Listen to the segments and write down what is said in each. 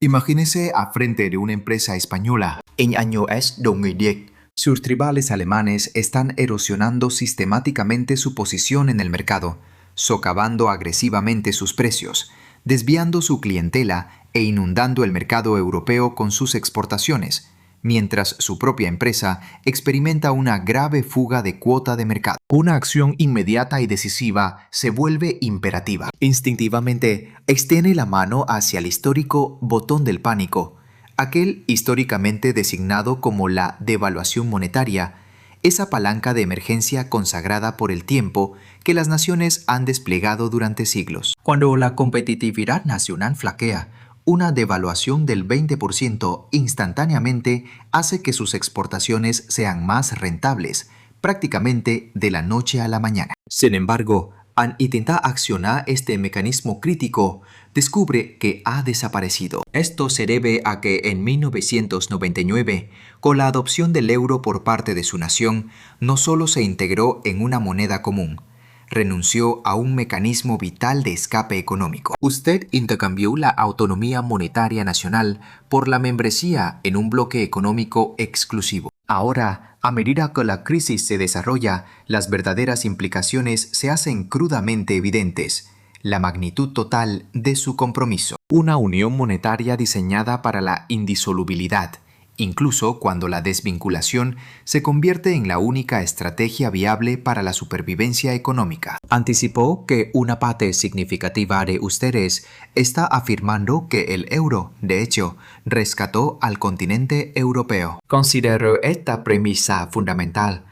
Imagínese a frente de una empresa española. En años 2010, sus tribales alemanes están erosionando sistemáticamente su posición en el mercado, socavando agresivamente sus precios, desviando su clientela e inundando el mercado europeo con sus exportaciones, mientras su propia empresa experimenta una grave fuga de cuota de mercado. Una acción inmediata y decisiva se vuelve imperativa. Instintivamente, extiende la mano hacia el histórico botón del pánico, aquel históricamente designado como la devaluación monetaria, esa palanca de emergencia consagrada por el tiempo que las naciones han desplegado durante siglos. Cuando la competitividad nacional flaquea, una devaluación del 20% instantáneamente hace que sus exportaciones sean más rentables, prácticamente de la noche a la mañana. Sin embargo, al intentar accionar este mecanismo crítico, descubre que ha desaparecido. Esto se debe a que en 1999, con la adopción del euro por parte de su nación, no solo se integró en una moneda común, renunció a un mecanismo vital de escape económico. Usted intercambió la autonomía monetaria nacional por la membresía en un bloque económico exclusivo. Ahora, a medida que la crisis se desarrolla, las verdaderas implicaciones se hacen crudamente evidentes. La magnitud total de su compromiso. Una unión monetaria diseñada para la indisolubilidad, incluso cuando la desvinculación se convierte en la única estrategia viable para la supervivencia económica. Anticipó que una parte significativa de ustedes está afirmando que el euro, de hecho, rescató al continente europeo. Considero esta premisa fundamental.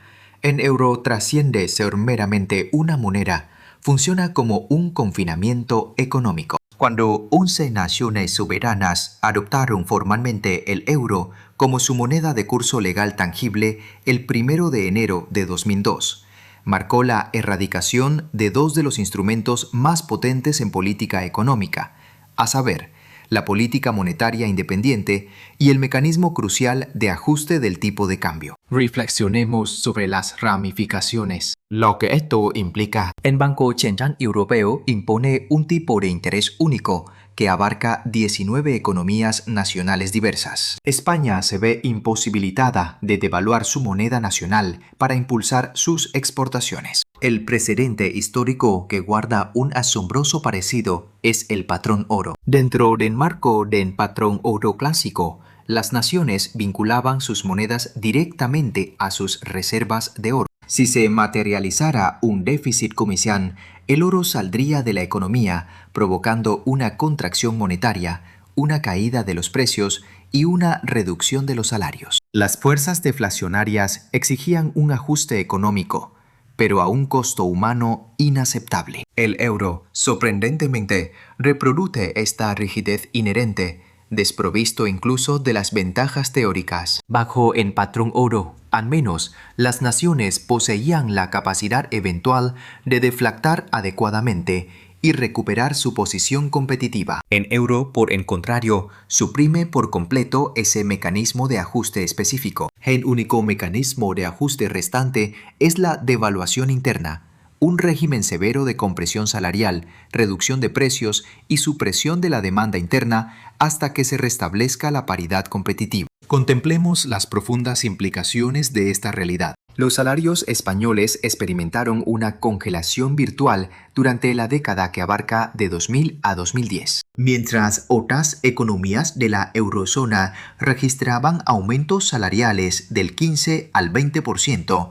El euro trasciende ser meramente una moneda, funciona como un confinamiento económico. Cuando 11 naciones soberanas adoptaron formalmente el euro como su moneda de curso legal tangible el 1 de enero de 2002, marcó la erradicación de dos de los instrumentos más potentes en política económica, a saber, la política monetaria independiente y el mecanismo crucial de ajuste del tipo de cambio. Reflexionemos sobre las ramificaciones. Lo que esto implica. El Banco Central Europeo impone un tipo de interés único que abarca 19 economías nacionales diversas. España se ve imposibilitada de devaluar su moneda nacional para impulsar sus exportaciones. El precedente histórico que guarda un asombroso parecido es el patrón oro. Dentro del marco del patrón oro clásico, las naciones vinculaban sus monedas directamente a sus reservas de oro. Si se materializara un déficit comercial, el oro saldría de la economía, provocando una contracción monetaria, una caída de los precios y una reducción de los salarios. Las fuerzas deflacionarias exigían un ajuste económico, pero a un costo humano inaceptable. El euro, sorprendentemente, reproduce esta rigidez inherente, desprovisto incluso de las ventajas teóricas. Bajo el patrón oro, al menos, las naciones poseían la capacidad eventual de deflactar adecuadamente y recuperar su posición competitiva. En euro, por el contrario, suprime por completo ese mecanismo de ajuste específico. El único mecanismo de ajuste restante es la devaluación interna, un régimen severo de compresión salarial, reducción de precios y supresión de la demanda interna hasta que se restablezca la paridad competitiva. Contemplemos las profundas implicaciones de esta realidad. Los salarios españoles experimentaron una congelación virtual durante la década que abarca de 2000 a 2010, mientras otras economías de la eurozona registraban aumentos salariales del 15 al 20%.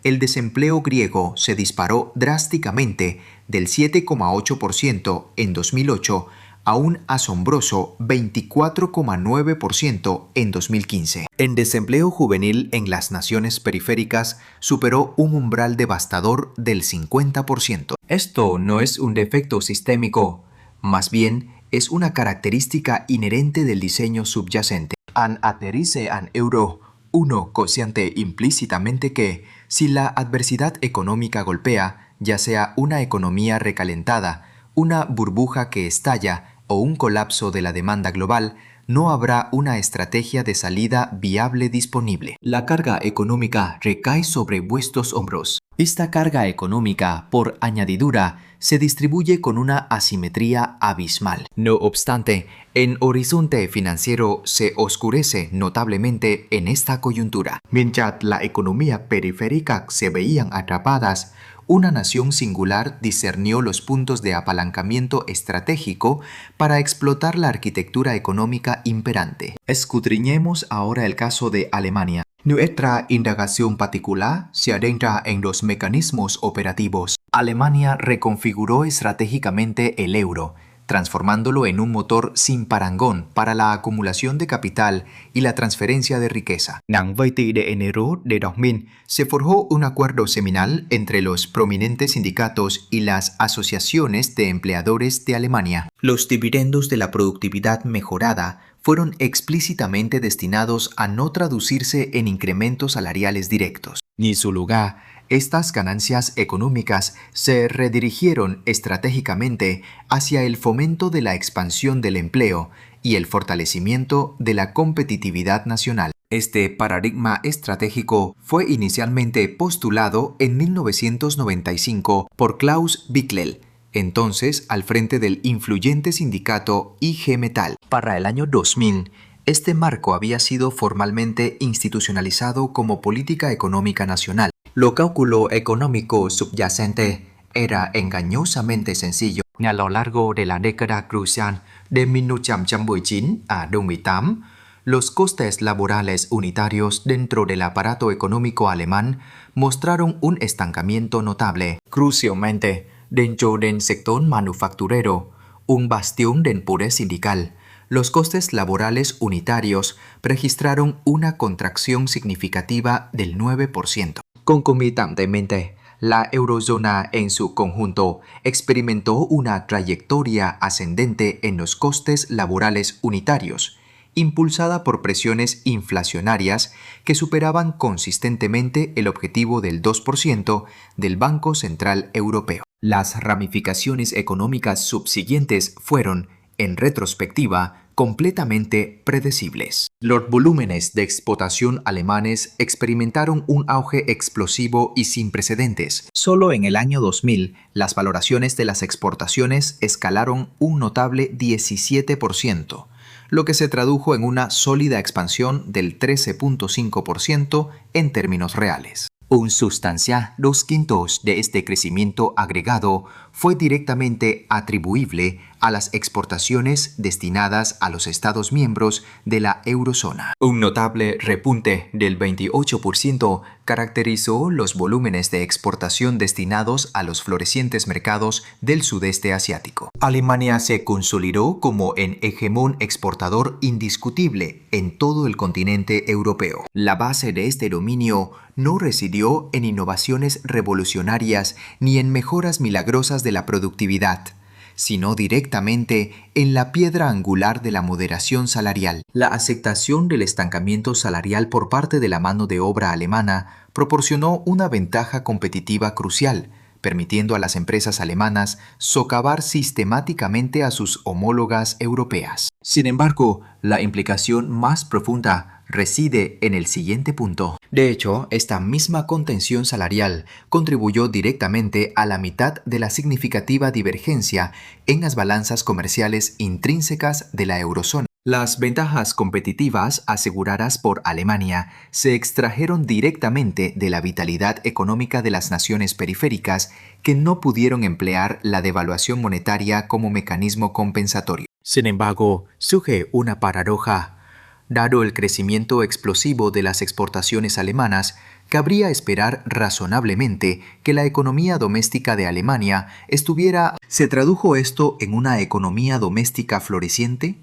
El desempleo griego se disparó drásticamente del 7,8% en 2008 a un asombroso 24,9% en 2015. El desempleo juvenil en las naciones periféricas superó un umbral devastador del 50%. Esto no es un defecto sistémico, más bien es una característica inherente del diseño subyacente. Al adherirse al euro, uno consciente implícitamente que, si la adversidad económica golpea, ya sea una economía recalentada, una burbuja que estalla o un colapso de la demanda global, no habrá una estrategia de salida viable disponible. La carga económica recae sobre vuestros hombros. Esta carga económica, por añadidura, se distribuye con una asimetría abismal. No obstante, el horizonte financiero se oscurece notablemente en esta coyuntura. Mientras la economía periférica se veían atrapadas, una nación singular discernió los puntos de apalancamiento estratégico para explotar la arquitectura económica imperante. Escudriñemos ahora el caso de Alemania. Nuestra indagación particular se adentra en los mecanismos operativos. Alemania reconfiguró estratégicamente el euro, transformándolo en un motor sin parangón para la acumulación de capital y la transferencia de riqueza. En 20 de enero de 2000 se forjó un acuerdo seminal entre los prominentes sindicatos y las asociaciones de empleadores de Alemania. Los dividendos de la productividad mejorada fueron explícitamente destinados a no traducirse en incrementos salariales directos. En su lugar, estas ganancias económicas se redirigieron estratégicamente hacia el fomento de la expansión del empleo y el fortalecimiento de la competitividad nacional. Este paradigma estratégico fue inicialmente postulado en 1995 por Klaus Bickel, entonces al frente del influyente sindicato IG Metall. Para el año 2000, este marco había sido formalmente institucionalizado como política económica nacional. Lo cálculo económico subyacente era engañosamente sencillo. A lo largo de la década crucial de 1919 a 2008, los costes laborales unitarios dentro del aparato económico alemán mostraron un estancamiento notable. Crucialmente, dentro del sector manufacturero, un bastión del poder sindical, los costes laborales unitarios registraron una contracción significativa del 9%. Concomitantemente, la eurozona en su conjunto experimentó una trayectoria ascendente en los costes laborales unitarios, impulsada por presiones inflacionarias que superaban consistentemente el objetivo del 2% del Banco Central Europeo. Las ramificaciones económicas subsiguientes fueron, en retrospectiva, completamente predecibles. Los volúmenes de exportación alemanes experimentaron un auge explosivo y sin precedentes. Solo en el año 2000, las valoraciones de las exportaciones escalaron un notable 17%, lo que se tradujo en una sólida expansión del 13.5% en términos reales. Un sustancial 2/5 de este crecimiento agregado fue directamente atribuible a las exportaciones destinadas a los Estados miembros de la eurozona. Un notable repunte del 28% caracterizó los volúmenes de exportación destinados a los florecientes mercados del sudeste asiático. Alemania se consolidó como un hegemón exportador indiscutible en todo el continente europeo. La base de este dominio no residió en innovaciones revolucionarias ni en mejoras milagrosas de la productividad, sino directamente en la piedra angular de la moderación salarial. La aceptación del estancamiento salarial por parte de la mano de obra alemana proporcionó una ventaja competitiva crucial, permitiendo a las empresas alemanas socavar sistemáticamente a sus homólogas europeas. Sin embargo, la implicación más profunda reside en el siguiente punto. De hecho, esta misma contención salarial contribuyó directamente a la mitad de la significativa divergencia en las balanzas comerciales intrínsecas de la eurozona. Las ventajas competitivas aseguradas por Alemania se extrajeron directamente de la vitalidad económica de las naciones periféricas que no pudieron emplear la devaluación monetaria como mecanismo compensatorio. Sin embargo, surge una paradoja. Dado el crecimiento explosivo de las exportaciones alemanas, cabría esperar razonablemente que la economía doméstica de Alemania estuviera... ¿Se tradujo esto en una economía doméstica floreciente?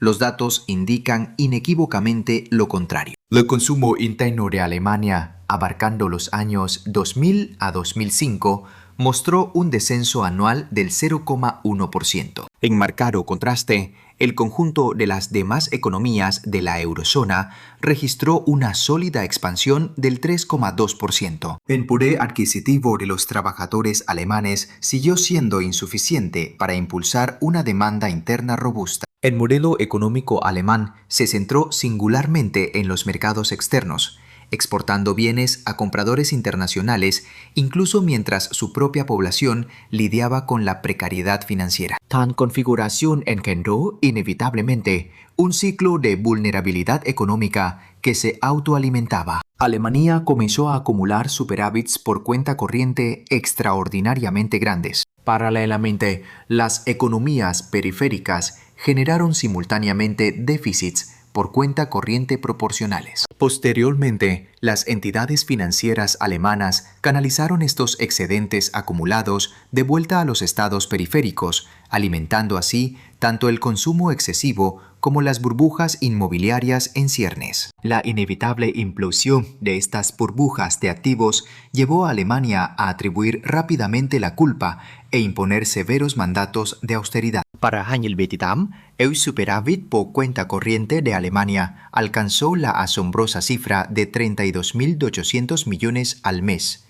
Los datos indican inequívocamente lo contrario. El consumo interno de Alemania, abarcando los años 2000 a 2005, mostró un descenso anual del 0,1%. En marcado contraste, el conjunto de las demás economías de la eurozona registró una sólida expansión del 3,2%. El poder adquisitivo de los trabajadores alemanes siguió siendo insuficiente para impulsar una demanda interna robusta. El modelo económico alemán se centró singularmente en los mercados externos, exportando bienes a compradores internacionales, incluso mientras su propia población lidiaba con la precariedad financiera. Tal configuración engendró inevitablemente un ciclo de vulnerabilidad económica que se autoalimentaba. Alemania comenzó a acumular superávits por cuenta corriente extraordinariamente grandes. Paralelamente, las economías periféricas generaron simultáneamente déficits por cuenta corriente proporcionales. Posteriormente, las entidades financieras alemanas canalizaron estos excedentes acumulados de vuelta a los estados periféricos, alimentando así tanto el consumo excesivo como las burbujas inmobiliarias en ciernes. La inevitable implosión de estas burbujas de activos llevó a Alemania a atribuir rápidamente la culpa e imponer severos mandatos de austeridad. Para 2028, el superávit por cuenta corriente de Alemania alcanzó la asombrosa cifra de 32.800 millones al mes,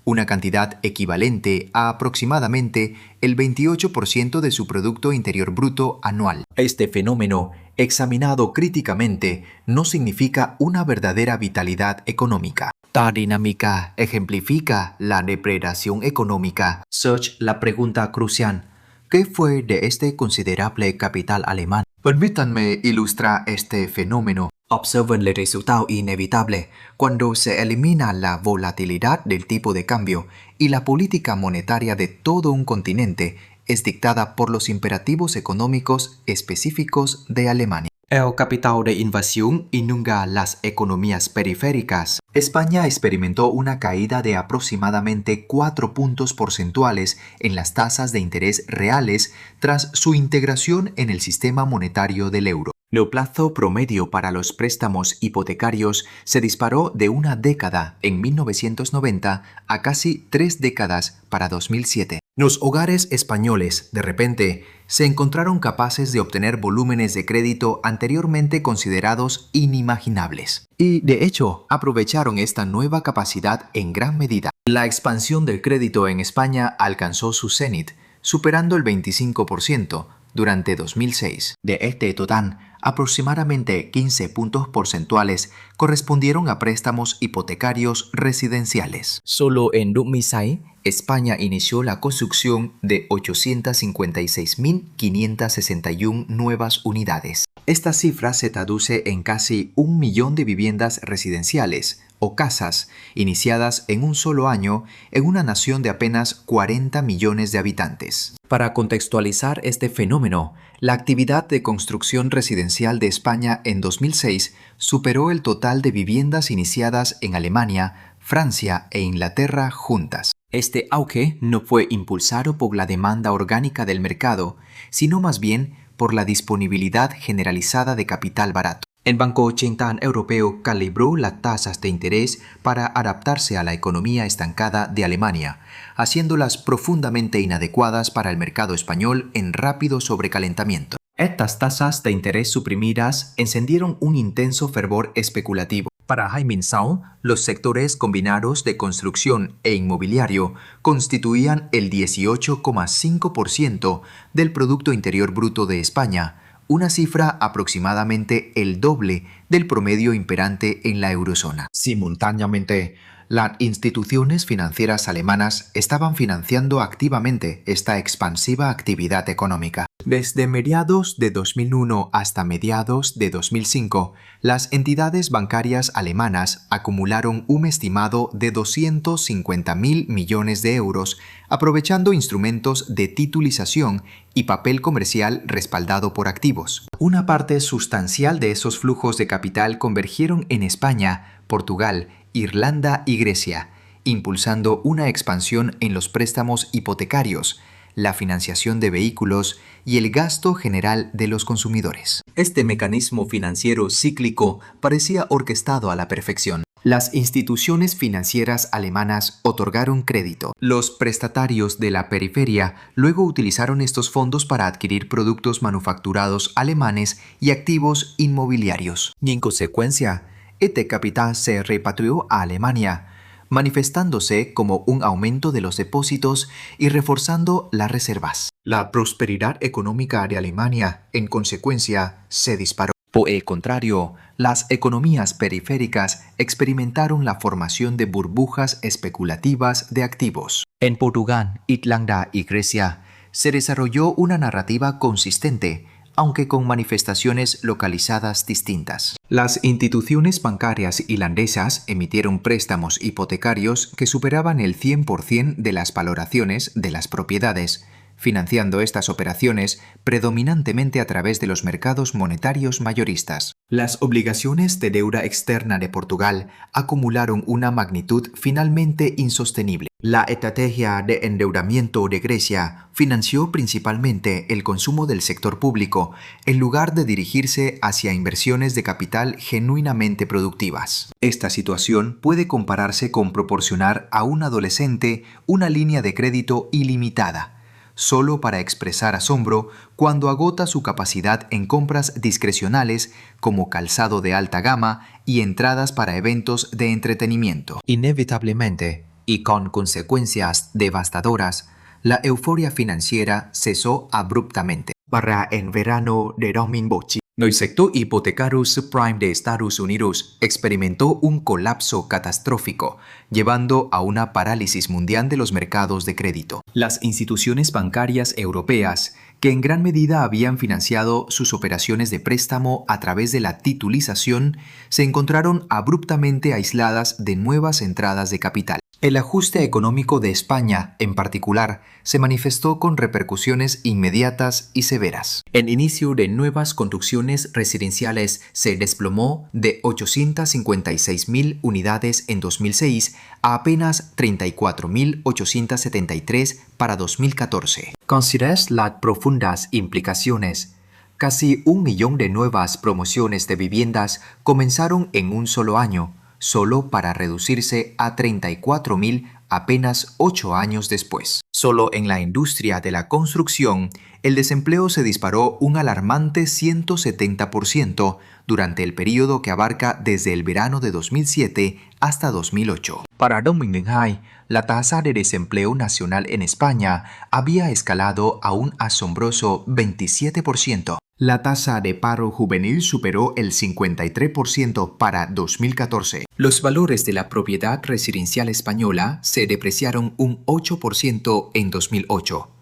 una cantidad equivalente a aproximadamente el 28% de su Producto Interior Bruto anual. Este fenómeno, examinado críticamente, no significa una verdadera vitalidad económica. Esta dinámica ejemplifica la depredación económica. Search la pregunta crucial: ¿qué fue de este considerable capital alemán? Permítanme ilustrar este fenómeno. Observen el resultado inevitable cuando se elimina la volatilidad del tipo de cambio y la política monetaria de todo un continente es dictada por los imperativos económicos específicos de Alemania. El capital de invasión inunda las economías periféricas. España experimentó una caída de aproximadamente 4 puntos porcentuales en las tasas de interés reales tras su integración en el sistema monetario del euro. El plazo promedio para los préstamos hipotecarios se disparó de una década en 1990 a casi 3 décadas para 2007. Los hogares españoles, de repente, se encontraron capaces de obtener volúmenes de crédito anteriormente considerados inimaginables. Y, de hecho, aprovecharon esta nueva capacidad en gran medida. La expansión del crédito en España alcanzó su cenit, superando el 25% durante 2006. De este total, aproximadamente 15 puntos porcentuales correspondieron a préstamos hipotecarios residenciales. Solo en 2006, España inició la construcción de 856.561 nuevas unidades. Esta cifra se traduce en casi 1 millón de viviendas residenciales o casas iniciadas en un solo año en una nación de apenas 40 millones de habitantes. Para contextualizar este fenómeno, la actividad de construcción residencial de España en 2006 superó el total de viviendas iniciadas en Alemania, Francia e Inglaterra juntas. Este auge no fue impulsado por la demanda orgánica del mercado, sino más bien por la disponibilidad generalizada de capital barato. El Banco Central Europeo calibró las tasas de interés para adaptarse a la economía estancada de Alemania, haciéndolas profundamente inadecuadas para el mercado español en rápido sobrecalentamiento. Estas tasas de interés suprimidas encendieron un intenso fervor especulativo. Para Jaime Sao, los sectores combinados de construcción e inmobiliario constituían el 18,5% del Producto Interior Bruto de España, una cifra aproximadamente el doble del promedio imperante en la eurozona. Simultáneamente, las instituciones financieras alemanas estaban financiando activamente esta expansiva actividad económica. Desde mediados de 2001 hasta mediados de 2005, las entidades bancarias alemanas acumularon un estimado de 250.000 millones de euros, aprovechando instrumentos de titulización y papel comercial respaldado por activos. Una parte sustancial de esos flujos de capital convergieron en España, Portugal, Irlanda y Grecia, impulsando una expansión en los préstamos hipotecarios, la financiación de vehículos y el gasto general de los consumidores. Este mecanismo financiero cíclico parecía orquestado a la perfección. Las instituciones financieras alemanas otorgaron crédito. Los prestatarios de la periferia luego utilizaron estos fondos para adquirir productos manufacturados alemanes y activos inmobiliarios. Y en consecuencia, este capital se repatrió a Alemania, manifestándose como un aumento de los depósitos y reforzando las reservas. La prosperidad económica de Alemania, en consecuencia, se disparó. Por el contrario, las economías periféricas experimentaron la formación de burbujas especulativas de activos. En Portugal, Irlanda y Grecia se desarrolló una narrativa consistente, aunque con manifestaciones localizadas distintas. Las instituciones bancarias irlandesas emitieron préstamos hipotecarios que superaban el 100% de las valoraciones de las propiedades, financiando estas operaciones predominantemente a través de los mercados monetarios mayoristas. Las obligaciones de deuda externa de Portugal acumularon una magnitud finalmente insostenible. La estrategia de endeudamiento de Grecia financió principalmente el consumo del sector público, en lugar de dirigirse hacia inversiones de capital genuinamente productivas. Esta situación puede compararse con proporcionar a un adolescente una línea de crédito ilimitada, solo para expresar asombro cuando agota su capacidad en compras discrecionales como calzado de alta gama y entradas para eventos de entretenimiento. Inevitablemente, y con consecuencias devastadoras, la euforia financiera cesó abruptamente. Para en verano de 2008, el sector hipotecario subprime de Estados Unidos experimentó un colapso catastrófico, llevando a una parálisis mundial de los mercados de crédito. Las instituciones bancarias europeas, que en gran medida habían financiado sus operaciones de préstamo a través de la titulización, se encontraron abruptamente aisladas de nuevas entradas de capital. El ajuste económico de España, en particular, se manifestó con repercusiones inmediatas y severas. El inicio de nuevas construcciones residenciales se desplomó de 856.000 unidades en 2006 a apenas 34.873 para 2014. Consideras las profundas implicaciones. Casi 1 millón de nuevas promociones de viviendas comenzaron en un solo año, solo para reducirse a 34.000 apenas 8 años después. Solo en la industria de la construcción, el desempleo se disparó un alarmante 170% durante el periodo que abarca desde el verano de 2007 hasta 2008. Para 2022, la tasa de desempleo nacional en España había escalado a un asombroso 27%. La tasa de paro juvenil superó el 53% para 2014. Los valores de la propiedad residencial española se depreciaron un 8% en 2008.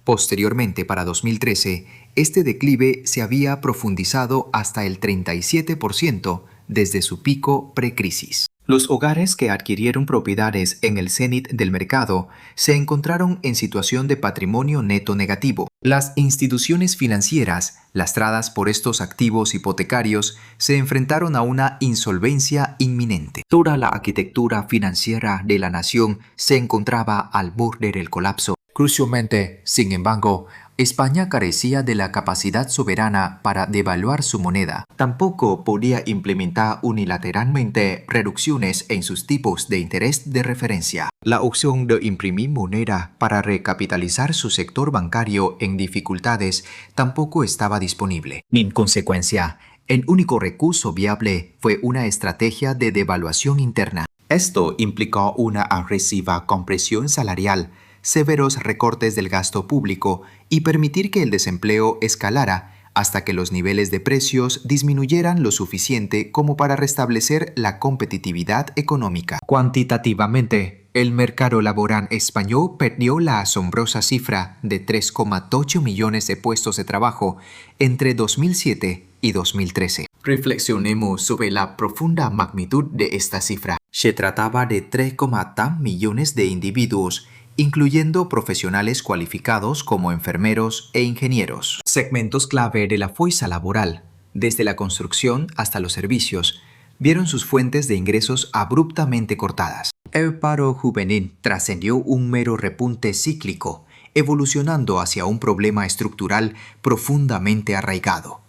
Posteriormente, para 2013, este declive se había profundizado hasta el 37% desde su pico precrisis. Los hogares que adquirieron propiedades en el cenit del mercado se encontraron en situación de patrimonio neto negativo. Las instituciones financieras, lastradas por estos activos hipotecarios, se enfrentaron a una insolvencia inminente. Toda la arquitectura financiera de la nación se encontraba al borde del colapso. Crucialmente, sin embargo, España carecía de la capacidad soberana para devaluar su moneda. Tampoco podía implementar unilateralmente reducciones en sus tipos de interés de referencia. La opción de imprimir moneda para recapitalizar su sector bancario en dificultades tampoco estaba disponible. En consecuencia, el único recurso viable fue una estrategia de devaluación interna. Esto implicó una agresiva compresión salarial, severos recortes del gasto público y permitir que el desempleo escalara hasta que los niveles de precios disminuyeran lo suficiente como para restablecer la competitividad económica. Cuantitativamente, el mercado laboral español perdió la asombrosa cifra de 3,8 millones de puestos de trabajo entre 2007 y 2013. Reflexionemos sobre la profunda magnitud de esta cifra. Se trataba de 3,3 millones de individuos, incluyendo profesionales cualificados como enfermeros e ingenieros. Segmentos clave de la fuerza laboral, desde la construcción hasta los servicios, vieron sus fuentes de ingresos abruptamente cortadas. El paro juvenil trascendió un mero repunte cíclico, evolucionando hacia un problema estructural profundamente arraigado.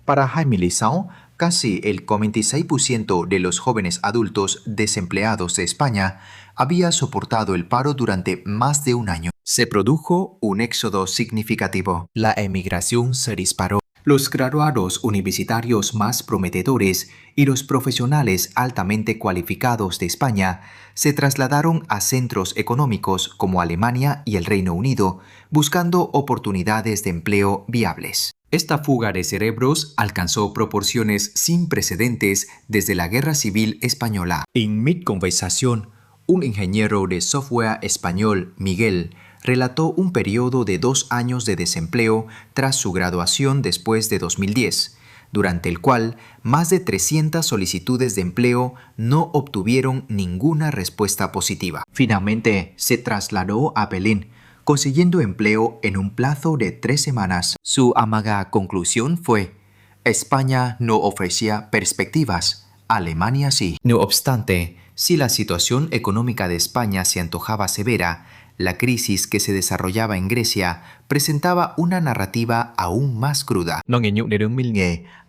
Para Jaime Lizão, Casi el 46% de los jóvenes adultos desempleados de España había soportado el paro durante más de un año. Se produjo un éxodo significativo. La emigración se disparó. Los graduados universitarios más prometedores y los profesionales altamente cualificados de España se trasladaron a centros económicos como Alemania y el Reino Unido, buscando oportunidades de empleo viables. Esta fuga de cerebros alcanzó proporciones sin precedentes desde la Guerra Civil Española. En mi conversación, un ingeniero de software español, Miguel, relató un periodo de 2 años de desempleo tras su graduación después de 2010, durante el cual más de 300 solicitudes de empleo no obtuvieron ninguna respuesta positiva. Finalmente, se trasladó a Berlín, consiguiendo empleo en un plazo de 3 semanas. Su amarga conclusión fue: España no ofrecía perspectivas, Alemania sí. No obstante, si la situación económica de España se antojaba severa, la crisis que se desarrollaba en Grecia presentaba una narrativa aún más cruda.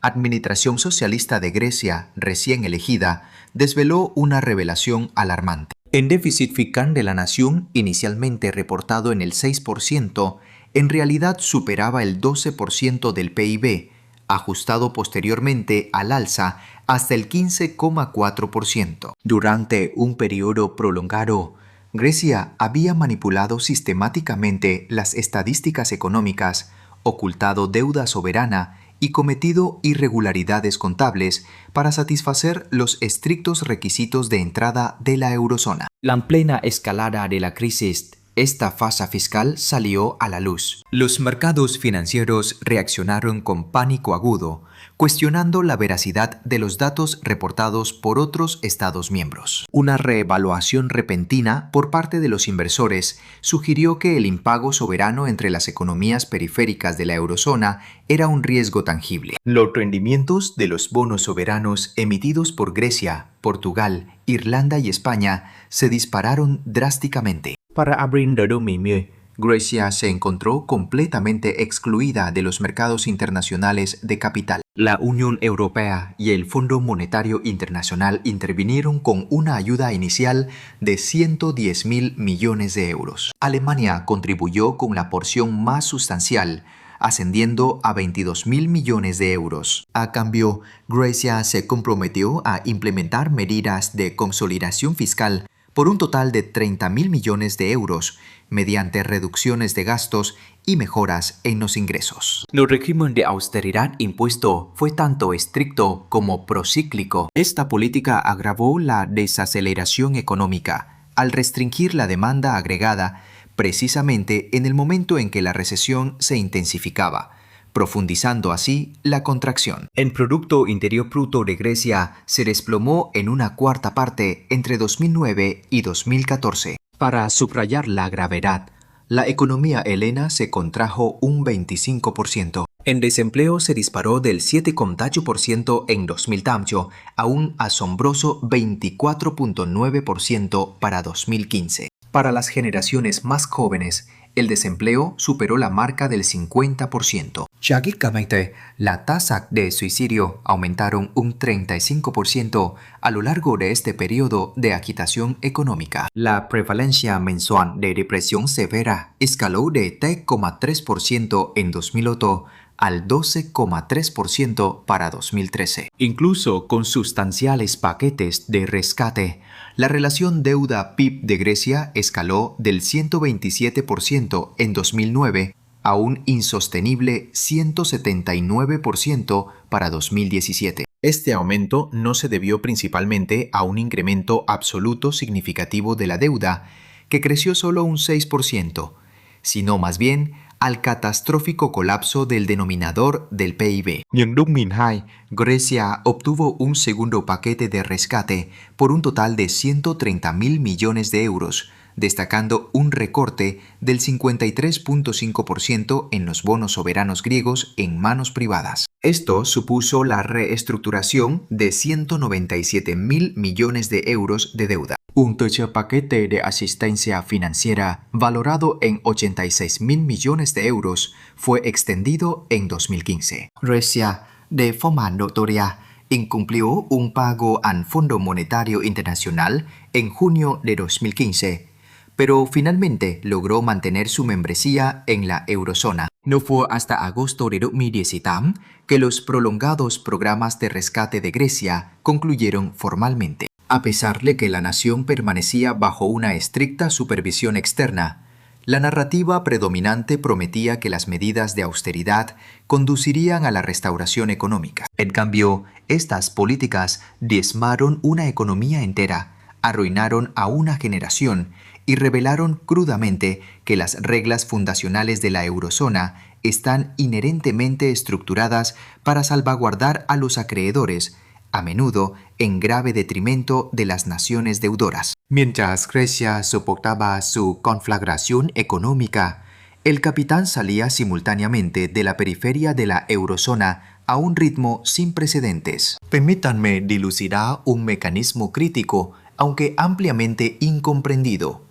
Administración socialista de Grecia, recién elegida, desveló una revelación alarmante. El déficit fiscal de la nación, inicialmente reportado en el 6%, en realidad superaba el 12% del PIB, ajustado posteriormente al alza hasta el 15,4%. Durante un periodo prolongado, Grecia había manipulado sistemáticamente las estadísticas económicas, ocultado deuda soberana y cometido irregularidades contables para satisfacer los estrictos requisitos de entrada de la eurozona. La plena escalada de la crisis, esta fase fiscal salió a la luz. Los mercados financieros reaccionaron con pánico agudo, cuestionando la veracidad de los datos reportados por otros Estados miembros. Una reevaluación repentina por parte de los inversores sugirió que el impago soberano entre las economías periféricas de la eurozona era un riesgo tangible. Los rendimientos de los bonos soberanos emitidos por Grecia, Portugal, Irlanda y España se dispararon drásticamente. Para abril de 2010, Grecia se encontró completamente excluida de los mercados internacionales de capital. La Unión Europea y el Fondo Monetario Internacional intervinieron con una ayuda inicial de 110.000 millones de euros. Alemania contribuyó con la porción más sustancial, ascendiendo a 22.000 millones de euros. A cambio, Grecia se comprometió a implementar medidas de consolidación fiscal por un total de 30.000 millones de euros, mediante reducciones de gastos y mejoras en los ingresos. El régimen de austeridad impuesto fue tanto estricto como procíclico. Esta política agravó la desaceleración económica al restringir la demanda agregada precisamente en el momento en que la recesión se intensificaba, profundizando así la contracción. El Producto Interior Bruto de Grecia se desplomó en una cuarta parte entre 2009 y 2014. Para subrayar la gravedad, la economía helena se contrajo un 25%. El desempleo se disparó del 7,8% en 2010 a un asombroso 24,9% para 2015. Para las generaciones más jóvenes, el desempleo superó la marca del 50%. Trágicamente, la tasa de suicidio aumentaron un 35% a lo largo de este periodo de agitación económica. La prevalencia mensual de depresión severa escaló de 3,3% en 2008 al 12,3% para 2013. Incluso con sustanciales paquetes de rescate, la relación deuda-PIB de Grecia escaló del 127% en 2009 a un insostenible 179% para 2017. Este aumento no se debió principalmente a un incremento absoluto significativo de la deuda, que creció solo un 6%, sino más bien al catastrófico colapso del denominador del PIB. En 2002, Grecia obtuvo un segundo paquete de rescate por un total de 130.000 millones de euros, destacando un recorte del 53,5% en los bonos soberanos griegos en manos privadas. Esto supuso la reestructuración de 197.000 millones de euros de deuda. Un tercer paquete de asistencia financiera, valorado en 86.000 millones de euros, fue extendido en 2015. Grecia, de forma notoria, incumplió un pago al Fondo Monetario Internacional en junio de 2015, pero finalmente logró mantener su membresía en la eurozona. No fue hasta agosto de 2018 que los prolongados programas de rescate de Grecia concluyeron formalmente. A pesar de que la nación permanecía bajo una estricta supervisión externa, la narrativa predominante prometía que las medidas de austeridad conducirían a la restauración económica. En cambio, estas políticas diezmaron una economía entera, arruinaron a una generación y revelaron crudamente que las reglas fundacionales de la eurozona están inherentemente estructuradas para salvaguardar a los acreedores, a menudo en grave detrimento de las naciones deudoras. Mientras Grecia soportaba su conflagración económica, el capitán salía simultáneamente de la periferia de la eurozona a un ritmo sin precedentes. Permítanme dilucidar un mecanismo crítico, aunque ampliamente incomprendido: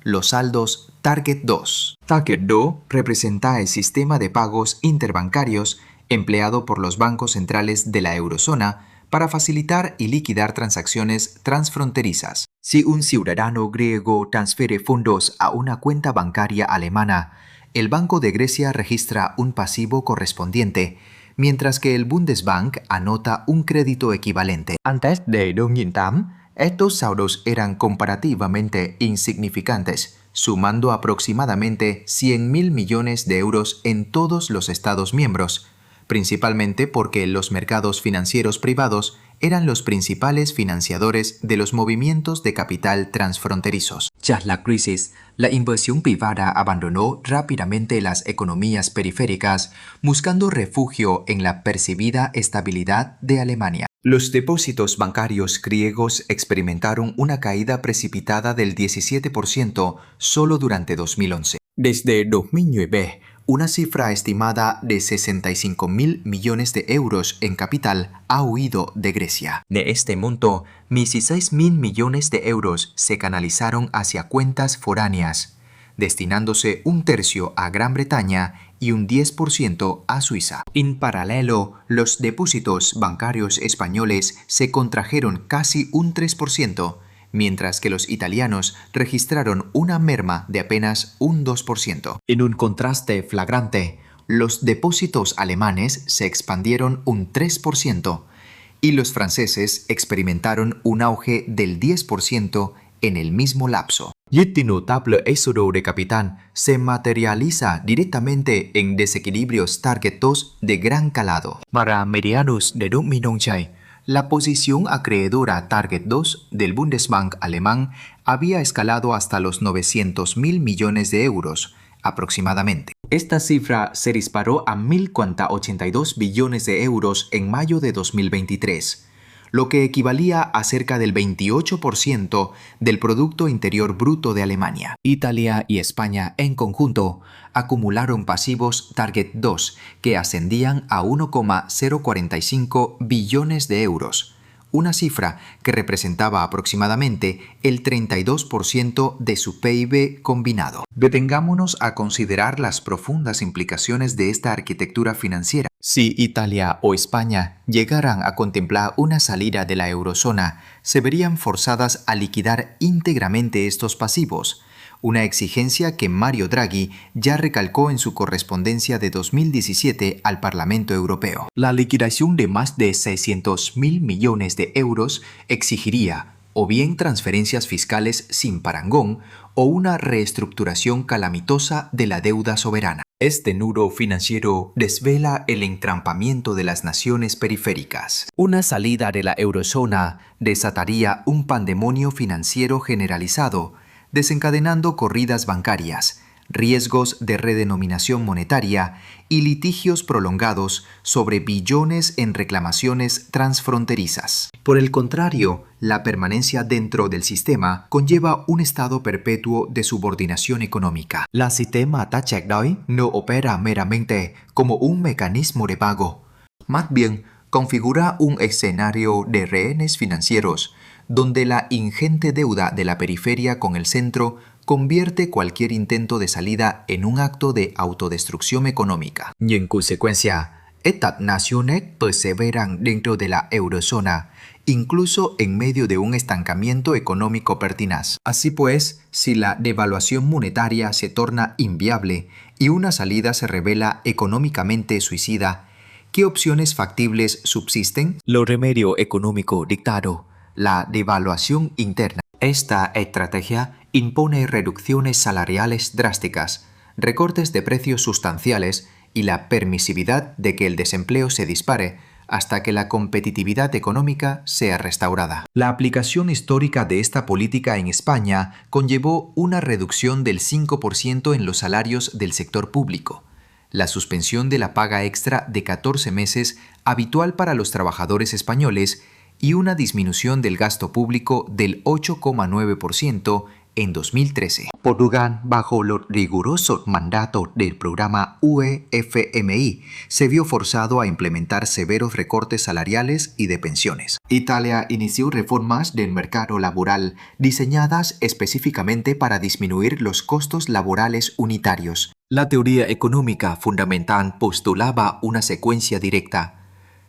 los saldos Target 2. Target 2 representa el sistema de pagos interbancarios empleado por los bancos centrales de la eurozona para facilitar y liquidar transacciones transfronterizas. Si un ciudadano griego transfiere fondos a una cuenta bancaria alemana, el Banco de Grecia registra un pasivo correspondiente, mientras que el Bundesbank anota un crédito equivalente. Antes de 2008, estos saldos eran comparativamente insignificantes, sumando aproximadamente 100.000 millones de euros en todos los Estados miembros, principalmente porque los mercados financieros privados eran los principales financiadores de los movimientos de capital transfronterizos. Tras la crisis, la inversión privada abandonó rápidamente las economías periféricas, buscando refugio en la percibida estabilidad de Alemania. Los depósitos bancarios griegos experimentaron una caída precipitada del 17% solo durante 2011. Desde 2009, una cifra estimada de 65.000 millones de euros en capital ha huido de Grecia. De este monto, 16.000 millones de euros se canalizaron hacia cuentas foráneas, destinándose un tercio a Gran Bretaña y un 10% a Suiza. En paralelo, los depósitos bancarios españoles se contrajeron casi un 3%, mientras que los italianos registraron una merma de apenas un 2%. En un contraste flagrante, los depósitos alemanes se expandieron un 3% y los franceses experimentaron un auge del 10% en el mismo lapso. Y este notable éxodo de capitán se materializa directamente en desequilibrios Target 2 de gran calado. Para mediados de 2011, la posición acreedora Target 2 del Bundesbank alemán había escalado hasta los 900.000 millones de euros, aproximadamente. Esta cifra se disparó a 1.082 billones de euros en mayo de 2023, lo que equivalía a cerca del 28% del Producto Interior Bruto de Alemania. Italia y España en conjunto acumularon pasivos Target 2 que ascendían a 1,045 billones de euros, una cifra que representaba aproximadamente el 32% de su PIB combinado. Detengámonos a considerar las profundas implicaciones de esta arquitectura financiera. Si Italia o España llegaran a contemplar una salida de la eurozona, se verían forzadas a liquidar íntegramente estos pasivos, una exigencia que Mario Draghi ya recalcó en su correspondencia de 2017 al Parlamento Europeo. La liquidación de más de 600.000 millones de euros exigiría o bien transferencias fiscales sin parangón o una reestructuración calamitosa de la deuda soberana. Este nudo financiero desvela el entrampamiento de las naciones periféricas. Una salida de la eurozona desataría un pandemonio financiero generalizado, desencadenando corridas bancarias, riesgos de redenominación monetaria y litigios prolongados sobre billones en reclamaciones transfronterizas. Por el contrario, la permanencia dentro del sistema conlleva un estado perpetuo de subordinación económica. La sistema Target 2 no opera meramente como un mecanismo de pago, más bien configura un escenario de rehenes financieros, donde la ingente deuda de la periferia con el centro convierte cualquier intento de salida en un acto de autodestrucción económica. Y en consecuencia, Estas naciones perseveran dentro de la eurozona, incluso en medio de un estancamiento económico pertinaz. Así pues, si la devaluación monetaria se torna inviable y una salida se revela económicamente suicida, ¿qué opciones factibles subsisten? Lo remedio económico dictado, la devaluación interna. Esta estrategia impone reducciones salariales drásticas, recortes de precios sustanciales y la permisividad de que el desempleo se dispare hasta que la competitividad económica sea restaurada. La aplicación histórica de esta política en España conllevó una reducción del 5% en los salarios del sector público, la suspensión de la paga extra de 14 meses habitual para los trabajadores españoles y una disminución del gasto público del 8,9% en 2013. Portugal, bajo los rigurosos mandatos del programa UE-FMI, se vio forzado a implementar severos recortes salariales y de pensiones. Italia inició reformas del mercado laboral diseñadas específicamente para disminuir los costos laborales unitarios. La teoría económica fundamental postulaba una secuencia directa.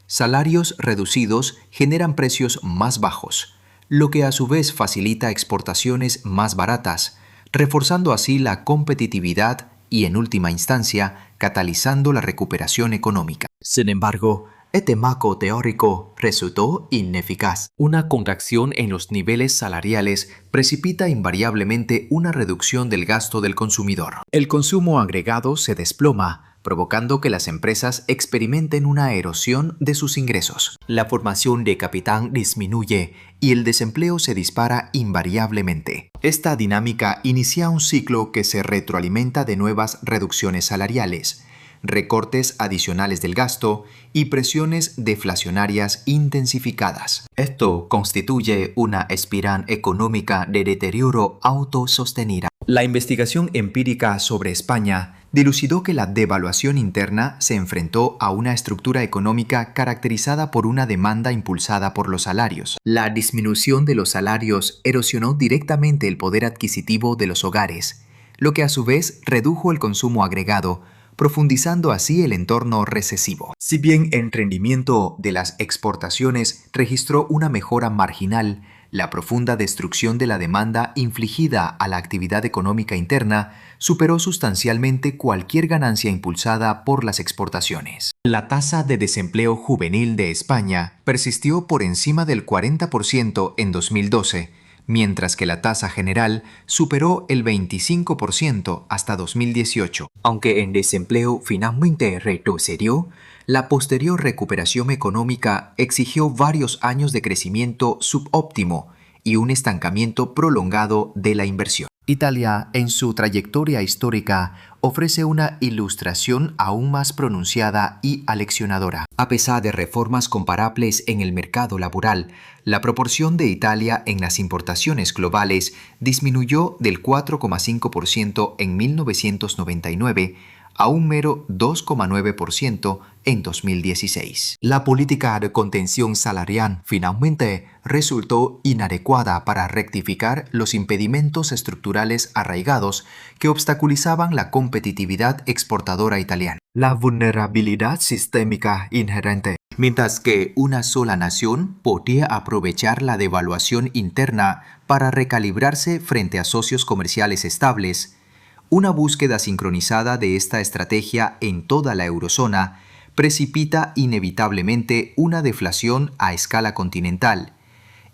Salarios reducidos generan precios más bajos, lo que a su vez facilita exportaciones más baratas, reforzando así la competitividad y, en última instancia, catalizando la recuperación económica. Sin embargo, este marco teórico resultó ineficaz. Una contracción en los niveles salariales precipita invariablemente una reducción del gasto del consumidor. El consumo agregado se desploma, provocando que las empresas experimenten una erosión de sus ingresos. La formación de capital disminuye y el desempleo se dispara invariablemente. Esta dinámica inicia un ciclo que se retroalimenta de nuevas reducciones salariales, recortes adicionales del gasto y presiones deflacionarias intensificadas. Esto constituye una espiral económica de deterioro autosostenida. La investigación empírica sobre España dilucidó que la devaluación interna se enfrentó a una estructura económica caracterizada por una demanda impulsada por los salarios. La disminución de los salarios erosionó directamente el poder adquisitivo de los hogares, lo que a su vez redujo el consumo agregado, profundizando así el entorno recesivo. Si bien el rendimiento de las exportaciones registró una mejora marginal, la profunda destrucción de la demanda infligida a la actividad económica interna superó sustancialmente cualquier ganancia impulsada por las exportaciones. La tasa de desempleo juvenil de España persistió por encima del 40% en 2012, mientras que la tasa general superó el 25% hasta 2018. Aunque el desempleo finalmente retrocedió, la posterior recuperación económica exigió varios años de crecimiento subóptimo y un estancamiento prolongado de la inversión. Italia, en su trayectoria histórica, ofrece una ilustración aún más pronunciada y aleccionadora. A pesar de reformas comparables en el mercado laboral, la proporción de Italia en las importaciones globales disminuyó del 4,5% en 1999 a un mero 2,9% en 2016. La política de contención salarial finalmente resultó inadecuada para rectificar los impedimentos estructurales arraigados que obstaculizaban la competitividad exportadora italiana. La vulnerabilidad sistémica inherente. Mientras que una sola nación podía aprovechar la devaluación interna para recalibrarse frente a socios comerciales estables, una búsqueda sincronizada de esta estrategia en toda la eurozona precipita inevitablemente una deflación a escala continental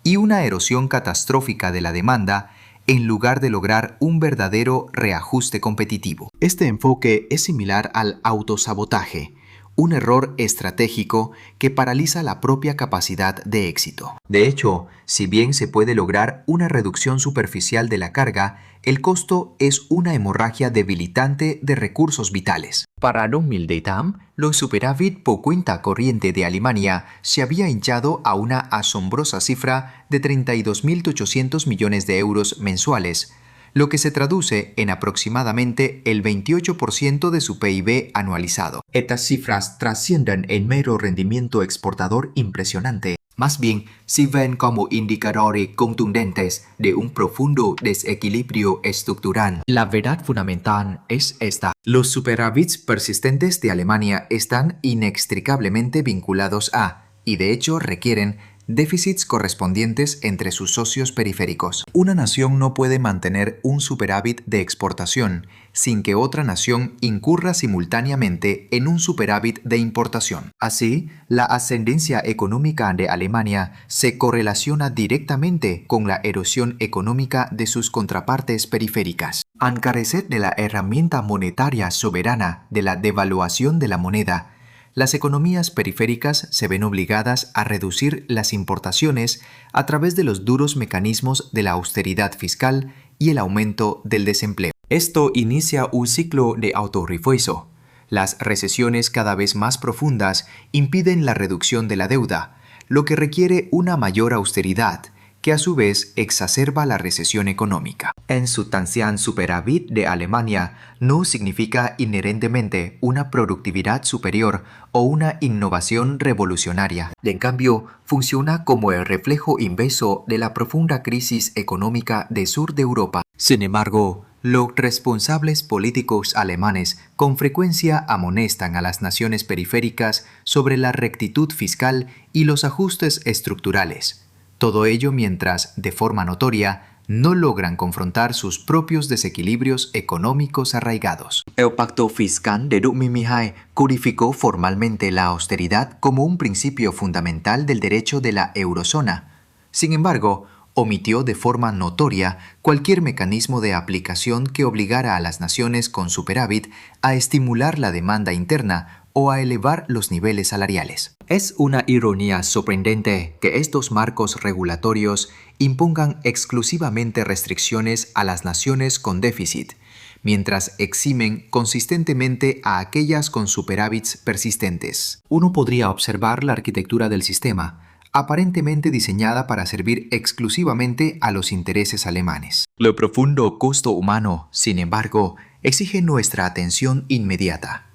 y una erosión catastrófica de la demanda en lugar de lograr un verdadero reajuste competitivo. Este enfoque es similar al autosabotaje, un error estratégico que paraliza la propia capacidad de éxito. De hecho, si bien se puede lograr una reducción superficial de la carga, el costo es una hemorragia debilitante de recursos vitales. Para 2010, los superávit por cuenta corriente de Alemania se había hinchado a una asombrosa cifra de 32.800 millones de euros mensuales, lo que se traduce en aproximadamente el 28% de su PIB anualizado. Estas cifras trascienden el mero rendimiento exportador impresionante. Más bien sirven como indicadores contundentes de un profundo desequilibrio estructural. La verdad fundamental es esta. Los superávits persistentes de Alemania están inextricablemente vinculados a, y de hecho requieren, déficits correspondientes entre sus socios periféricos. Una nación no puede mantener un superávit de exportación sin que otra nación incurra simultáneamente en un superávit de importación. Así, la ascendencia económica de Alemania se correlaciona directamente con la erosión económica de sus contrapartes periféricas. Al carecer de la herramienta monetaria soberana de la devaluación de la moneda, las economías periféricas se ven obligadas a reducir las importaciones a través de los duros mecanismos de la austeridad fiscal y el aumento del desempleo. Esto inicia un ciclo de autorrefuerzo. Las recesiones cada vez más profundas impiden la reducción de la deuda, lo que requiere una mayor austeridad, que a su vez exacerba la recesión económica. En sustancial superávit de Alemania no significa inherentemente una productividad superior o una innovación revolucionaria. En cambio, funciona como el reflejo inverso de la profunda crisis económica del sur de Europa. Sin embargo, los responsables políticos alemanes con frecuencia amonestan a las naciones periféricas sobre la rectitud fiscal y los ajustes estructurales. Todo ello mientras, de forma notoria, no logran confrontar sus propios desequilibrios económicos arraigados. El Pacto Fiscal de 2012 codificó formalmente la austeridad como un principio fundamental del derecho de la eurozona. Sin embargo, omitió de forma notoria cualquier mecanismo de aplicación que obligara a las naciones con superávit a estimular la demanda interna o a elevar los niveles salariales. Es una ironía sorprendente que estos marcos regulatorios impongan exclusivamente restricciones a las naciones con déficit, mientras eximen consistentemente a aquellas con superávits persistentes. Uno podría observar la arquitectura del sistema, aparentemente diseñada para servir exclusivamente a los intereses alemanes. Lo profundo costo humano, sin embargo, exige nuestra atención inmediata.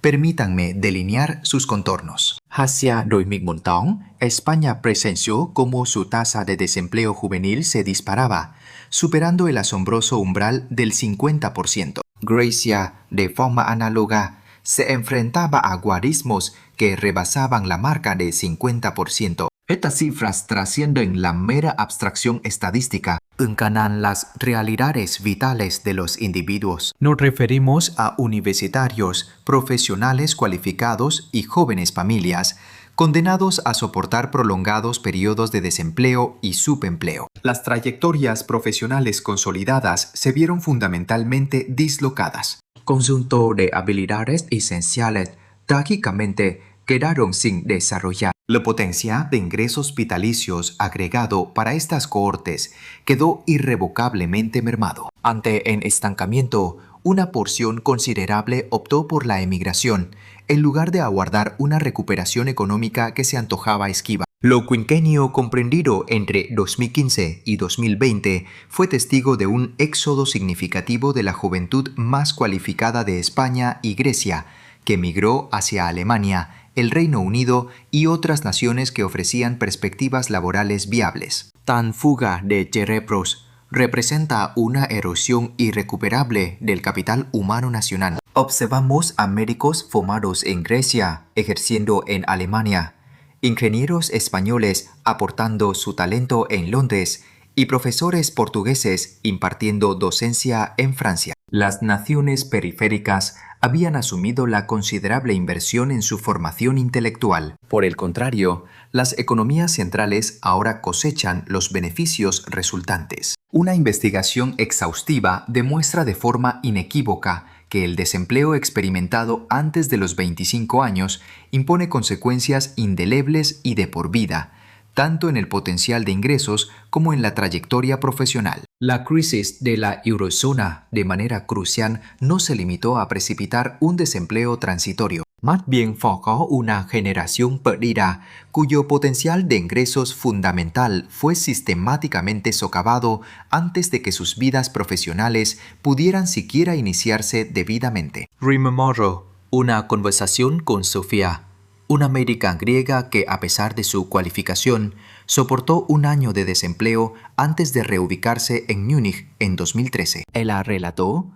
Permítanme delinear sus contornos. Hacia 2011, España presenció cómo su tasa de desempleo juvenil se disparaba, superando el asombroso umbral del 50%. Grecia, de forma análoga, se enfrentaba a guarismos que rebasaban la marca de 50%. Estas cifras trascienden la mera abstracción estadística, encarnan las realidades vitales de los individuos. Nos referimos a universitarios, profesionales cualificados y jóvenes familias, condenados a soportar prolongados periodos de desempleo y subempleo. Las trayectorias profesionales consolidadas se vieron fundamentalmente dislocadas. Conjunto de habilidades esenciales, trágicamente, quedaron sin desarrollar. La potencia de ingresos vitalicios agregado para estas cohortes quedó irrevocablemente mermado. Ante el estancamiento, una porción considerable optó por la emigración, en lugar de aguardar una recuperación económica que se antojaba esquiva. Lo quinquenio comprendido entre 2015 y 2020 fue testigo de un éxodo significativo de la juventud más cualificada de España y Grecia, que migró hacia Alemania, el Reino Unido y otras naciones que ofrecían perspectivas laborales viables. Tan fuga de cerebros representa una erosión irrecuperable del capital humano nacional. Observamos a médicos formados en Grecia ejerciendo en Alemania, ingenieros españoles aportando su talento en Londres y profesores portugueses impartiendo docencia en Francia. Las naciones periféricas habían asumido la considerable inversión en su formación intelectual. Por el contrario, las economías centrales ahora cosechan los beneficios resultantes. Una investigación exhaustiva demuestra de forma inequívoca que el desempleo experimentado antes de los 25 años impone consecuencias indelebles y de por vida, tanto en el potencial de ingresos como en la trayectoria profesional. La crisis de la eurozona, de manera crucial, no se limitó a precipitar un desempleo transitorio. Más bien forjó una generación perdida, cuyo potencial de ingresos fundamental fue sistemáticamente socavado antes de que sus vidas profesionales pudieran siquiera iniciarse debidamente. Rememoro una conversación con Sofía, una médica griega que, a pesar de su cualificación, soportó un año de desempleo antes de reubicarse en Múnich en 2013. Ella relató: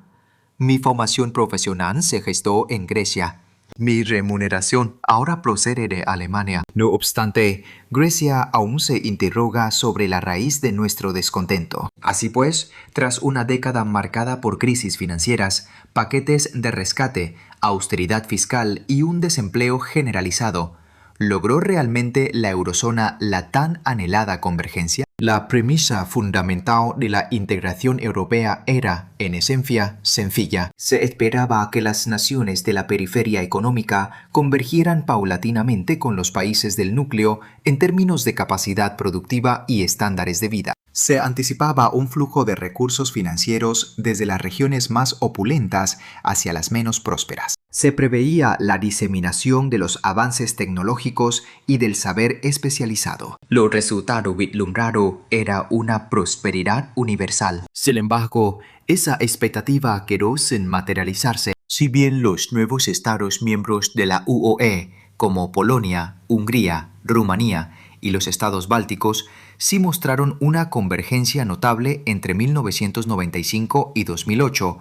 "Mi formación profesional se gestó en Grecia. Mi remuneración ahora procede de Alemania. No obstante, Grecia aún se interroga sobre la raíz de nuestro descontento. Así pues, tras una década marcada por crisis financieras, paquetes de rescate, austeridad fiscal y un desempleo generalizado, ¿logró realmente la eurozona la tan anhelada convergencia? La premisa fundamental de la integración europea era, en esencia, sencilla. Se esperaba que las naciones de la periferia económica convergieran paulatinamente con los países del núcleo en términos de capacidad productiva y estándares de vida. Se anticipaba un flujo de recursos financieros desde las regiones más opulentas hacia las menos prósperas. Se preveía la diseminación de los avances tecnológicos y del saber especializado. Lo resultado vislumbrado era una prosperidad universal. Sin embargo, esa expectativa quedó sin materializarse. Si bien los nuevos Estados miembros de la UE, como Polonia, Hungría, Rumanía y los Estados bálticos, sí mostraron una convergencia notable entre 1995 y 2008,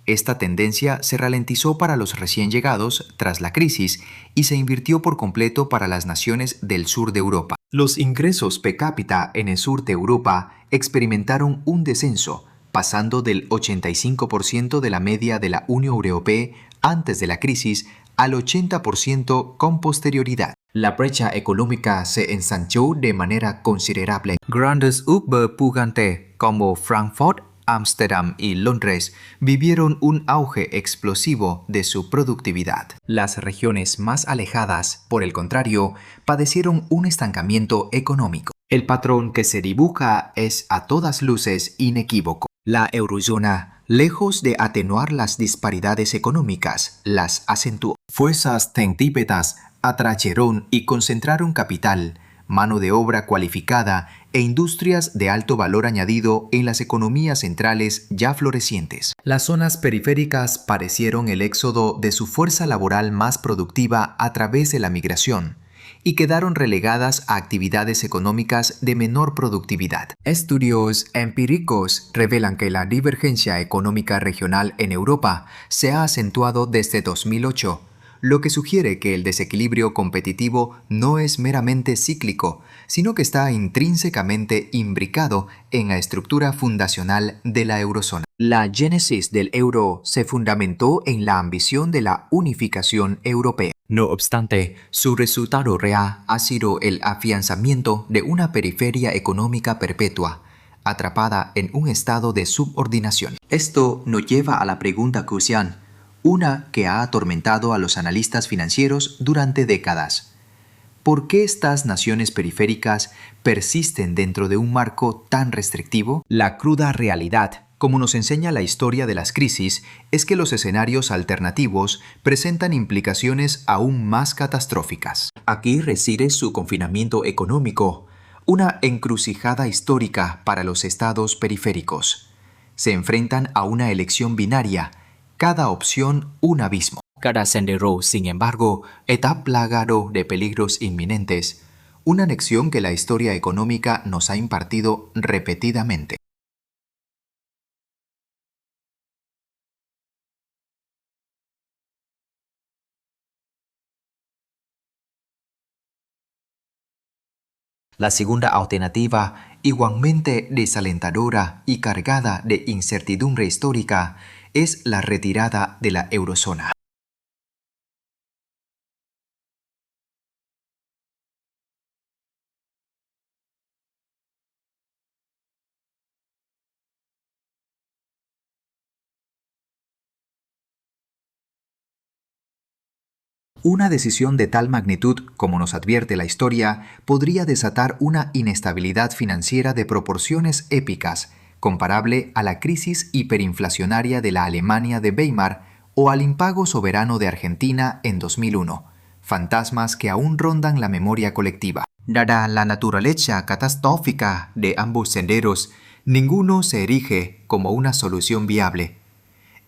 esta tendencia se ralentizó para los recién llegados tras la crisis y se invirtió por completo para las naciones del sur de Europa. Los ingresos per cápita en el sur de Europa experimentaron un descenso, pasando del 85% de la media de la Unión Europea antes de la crisis al 80% con posterioridad. La brecha económica se ensanchó de manera considerable. Grandes urbes pujantes como Frankfurt, Ámsterdam y Londres vivieron un auge explosivo de su productividad. Las regiones más alejadas, por el contrario, padecieron un estancamiento económico. El patrón que se dibuja es a todas luces inequívoco. La eurozona, lejos de atenuar las disparidades económicas, las acentuó. Fuerzas centrípetas atrayeron y concentraron capital, mano de obra cualificada e industrias de alto valor añadido en las economías centrales ya florecientes. Las zonas periféricas padecieron el éxodo de su fuerza laboral más productiva a través de la migración y quedaron relegadas a actividades económicas de menor productividad. Estudios empíricos revelan que la divergencia económica regional en Europa se ha acentuado desde 2008, lo que sugiere que el desequilibrio competitivo no es meramente cíclico, sino que está intrínsecamente imbricado en la estructura fundacional de la eurozona. La génesis del euro se fundamentó en la ambición de la unificación europea. No obstante, su resultado real ha sido el afianzamiento de una periferia económica perpetua, atrapada en un estado de subordinación. Esto nos lleva a la pregunta crucial, una que ha atormentado a los analistas financieros durante décadas. ¿Por qué estas naciones periféricas persisten dentro de un marco tan restrictivo? La cruda realidad, como nos enseña la historia de las crisis, es que los escenarios alternativos presentan implicaciones aún más catastróficas. Aquí reside su confinamiento económico, una encrucijada histórica para los estados periféricos. Se enfrentan a una elección binaria, cada opción un abismo. Cada sendero, sin embargo, está plagado de peligros inminentes, una lección que la historia económica nos ha impartido repetidamente. La segunda alternativa, igualmente desalentadora y cargada de incertidumbre histórica, es la retirada de la eurozona. Una decisión de tal magnitud, como nos advierte la historia, podría desatar una inestabilidad financiera de proporciones épicas, comparable a la crisis hiperinflacionaria de la Alemania de Weimar o al impago soberano de Argentina en 2001, fantasmas que aún rondan la memoria colectiva. Dada la naturaleza catastrófica de ambos senderos, ninguno se erige como una solución viable.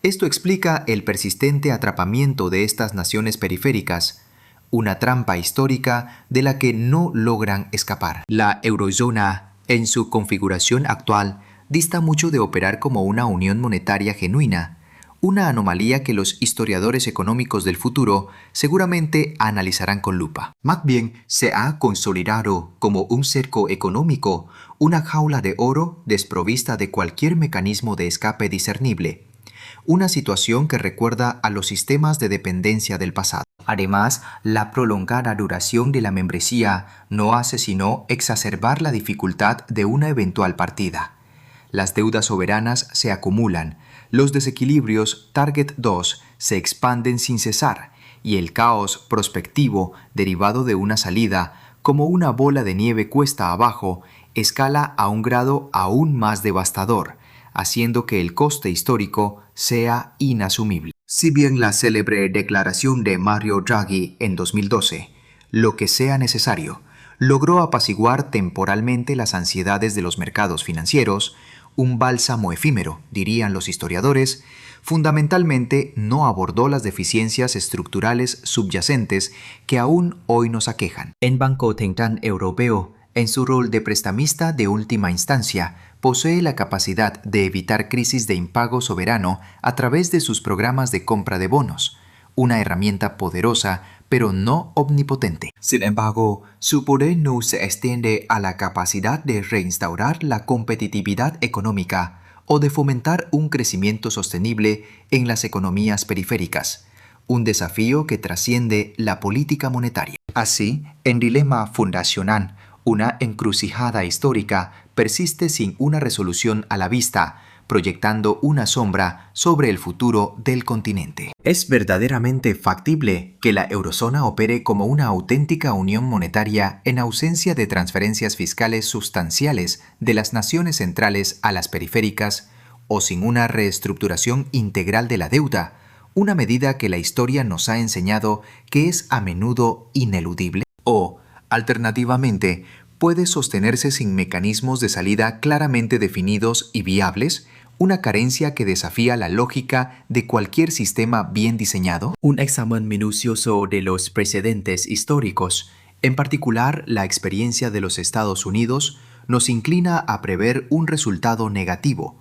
Esto explica el persistente atrapamiento de estas naciones periféricas, una trampa histórica de la que no logran escapar. La eurozona, en su configuración actual, dista mucho de operar como una unión monetaria genuina, una anomalía que los historiadores económicos del futuro seguramente analizarán con lupa. Más bien, se ha consolidado como un cerco económico, una jaula de oro desprovista de cualquier mecanismo de escape discernible, una situación que recuerda a los sistemas de dependencia del pasado. Además, la prolongada duración de la membresía no hace sino exacerbar la dificultad de una eventual partida. Las deudas soberanas se acumulan, los desequilibrios Target 2 se expanden sin cesar y el caos prospectivo derivado de una salida, como una bola de nieve cuesta abajo, escala a un grado aún más devastador, haciendo que el coste histórico sea inasumible. Si bien la célebre declaración de Mario Draghi en 2012, lo que sea necesario, logró apaciguar temporalmente las ansiedades de los mercados financieros, un bálsamo efímero, dirían los historiadores, fundamentalmente no abordó las deficiencias estructurales subyacentes que aún hoy nos aquejan. El Banco Central Europeo, en su rol de prestamista de última instancia, posee la capacidad de evitar crisis de impago soberano a través de sus programas de compra de bonos, una herramienta poderosa pero no omnipotente. Sin embargo, su poder no se extiende a la capacidad de reinstaurar la competitividad económica o de fomentar un crecimiento sostenible en las economías periféricas, un desafío que trasciende la política monetaria. Así, en dilema fundacional, una encrucijada histórica persiste sin una resolución a la vista, proyectando una sombra sobre el futuro del continente. ¿Es verdaderamente factible que la eurozona opere como una auténtica unión monetaria en ausencia de transferencias fiscales sustanciales de las naciones centrales a las periféricas o sin una reestructuración integral de la deuda, una medida que la historia nos ha enseñado que es a menudo ineludible? O, alternativamente, puede sostenerse sin mecanismos de salida claramente definidos y viables, una carencia que desafía la lógica de cualquier sistema bien diseñado? Un examen minucioso de los precedentes históricos, en particular la experiencia de los Estados Unidos, nos inclina a prever un resultado negativo,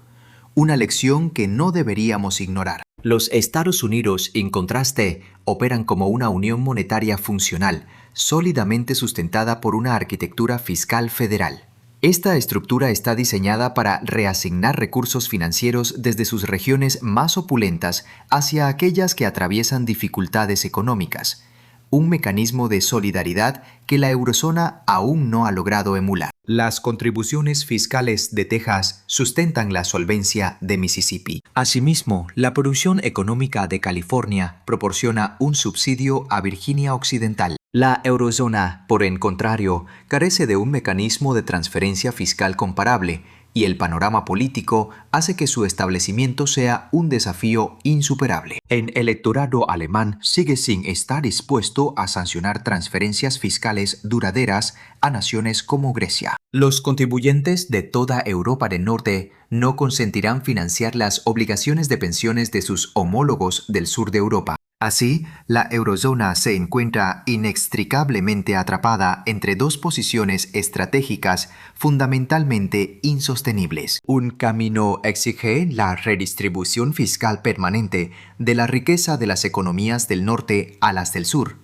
una lección que no deberíamos ignorar. Los Estados Unidos, en contraste, operan como una unión monetaria funcional, sólidamente sustentada por una arquitectura fiscal federal. Esta estructura está diseñada para reasignar recursos financieros desde sus regiones más opulentas hacia aquellas que atraviesan dificultades económicas, un mecanismo de solidaridad que la eurozona aún no ha logrado emular. Las contribuciones fiscales de Texas sustentan la solvencia de Mississippi. Asimismo, la producción económica de California proporciona un subsidio a Virginia Occidental. La eurozona, por el contrario, carece de un mecanismo de transferencia fiscal comparable, y el panorama político hace que su establecimiento sea un desafío insuperable. El electorado alemán sigue sin estar dispuesto a sancionar transferencias fiscales duraderas a naciones como Grecia. Los contribuyentes de toda Europa del Norte no consentirán financiar las obligaciones de pensiones de sus homólogos del sur de Europa. Así, la eurozona se encuentra inextricablemente atrapada entre dos posiciones estratégicas fundamentalmente insostenibles. Un camino exige la redistribución fiscal permanente de la riqueza de las economías del norte a las del sur,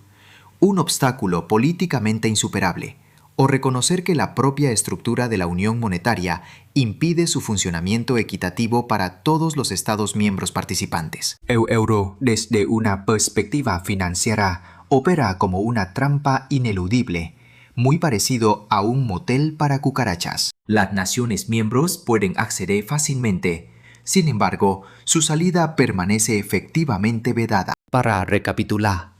un obstáculo políticamente insuperable, o reconocer que la propia estructura de la unión monetaria impide su funcionamiento equitativo para todos los Estados miembros participantes. El euro, desde una perspectiva financiera, opera como una trampa ineludible, muy parecido a un motel para cucarachas. Las naciones miembros pueden acceder fácilmente. Sin embargo, su salida permanece efectivamente vedada. Para recapitular,